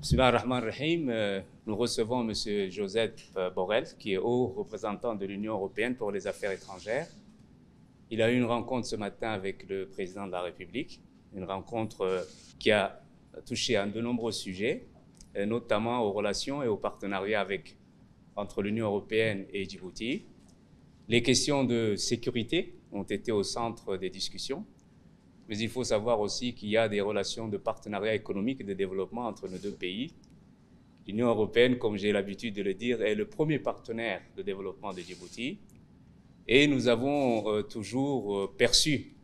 Bismillahirrahmanirrahim. Nous recevons M. Josep Borrell, qui est haut représentant de l'Union européenne pour les affaires étrangères. Il a eu une rencontre ce matin avec le président de la République, une rencontre qui a touché à de nombreux sujets, notamment aux relations et aux partenariats entre l'Union européenne et Djibouti. Les questions de sécurité ont été au centre des discussions. Mais il faut savoir aussi qu'il y a des relations de partenariat économique et de développement entre nos deux pays. L'Union européenne, comme j'ai l'habitude de le dire, est le premier partenaire de développement de Djibouti. Et nous avons toujours perçu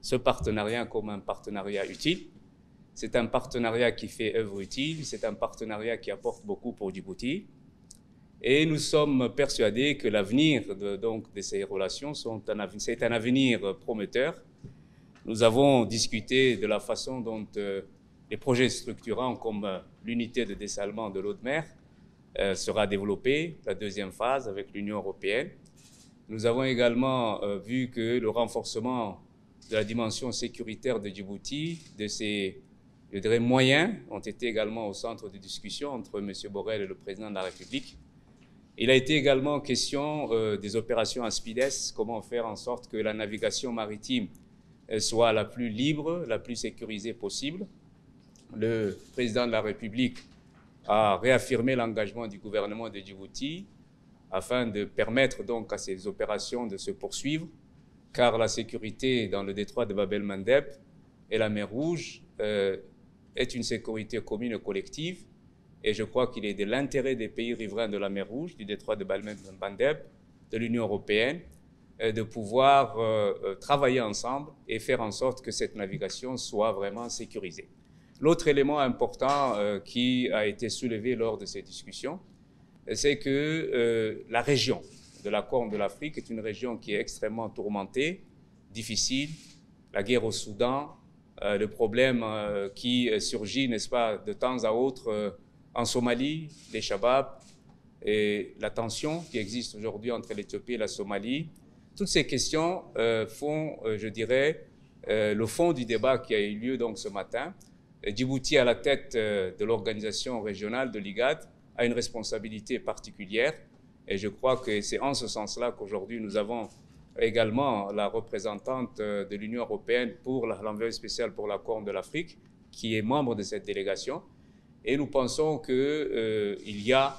ce partenariat comme un partenariat utile. C'est un partenariat qui fait œuvre utile, c'est un partenariat qui apporte beaucoup pour Djibouti. Et nous sommes persuadés que l'avenir de ces relations, c'est un avenir prometteur. Nous avons discuté de la façon dont les projets structurants comme l'unité de dessalement de l'eau de mer sera développée, la deuxième phase avec l'Union européenne. Nous avons également vu que le renforcement de la dimension sécuritaire de Djibouti, de ses moyens, ont été également au centre des discussions entre M. Borrell et le président de la République. Il a été également question des opérations Aspides, comment faire en sorte que la navigation maritime soit la plus libre, la plus sécurisée possible. Le président de la République a réaffirmé l'engagement du gouvernement de Djibouti afin de permettre donc à ces opérations de se poursuivre, car la sécurité dans le détroit de Bab el-Mandeb et la mer Rouge est une sécurité commune et collective, et je crois qu'il est de l'intérêt des pays riverains de la mer Rouge, du détroit de Bab el-Mandeb, de l'Union européenne, de pouvoir travailler ensemble et faire en sorte que cette navigation soit vraiment sécurisée. L'autre élément important qui a été soulevé lors de ces discussions, c'est que la région de la Corne de l'Afrique est une région qui est extrêmement tourmentée, difficile. La guerre au Soudan, le problème qui surgit, n'est-ce pas, de temps à autre en Somalie, les Shabab, et la tension qui existe aujourd'hui entre l'Éthiopie et la Somalie. Toutes ces questions font, je dirais, le fond du débat qui a eu lieu donc ce matin. Djibouti, à la tête de l'organisation régionale de l'IGAD, a une responsabilité particulière. Et je crois que c'est en ce sens-là qu'aujourd'hui nous avons également la représentante de l'Union européenne pour l'envoyé spécial pour la Corne de l'Afrique, qui est membre de cette délégation. Et nous pensons qu'il y a,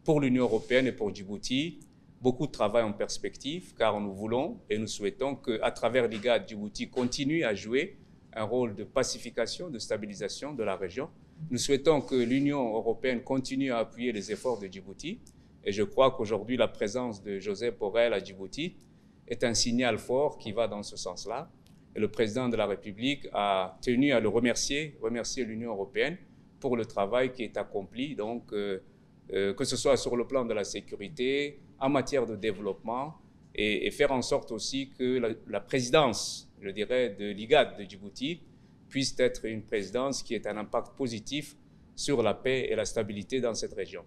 pour l'Union européenne et pour Djibouti, beaucoup de travail en perspective, car nous voulons et nous souhaitons qu'à travers l'IGAD, Djibouti continue à jouer un rôle de pacification, de stabilisation de la région. Nous souhaitons que l'Union européenne continue à appuyer les efforts de Djibouti. Et je crois qu'aujourd'hui, la présence de Josep Borrell à Djibouti est un signal fort qui va dans ce sens-là. Et le président de la République a tenu à le remercier l'Union européenne pour le travail qui est accompli, donc que ce soit sur le plan de la sécurité, en matière de développement, et faire en sorte aussi que la présidence, je dirais, de l'IGAD de Djibouti puisse être une présidence qui ait un impact positif sur la paix et la stabilité dans cette région.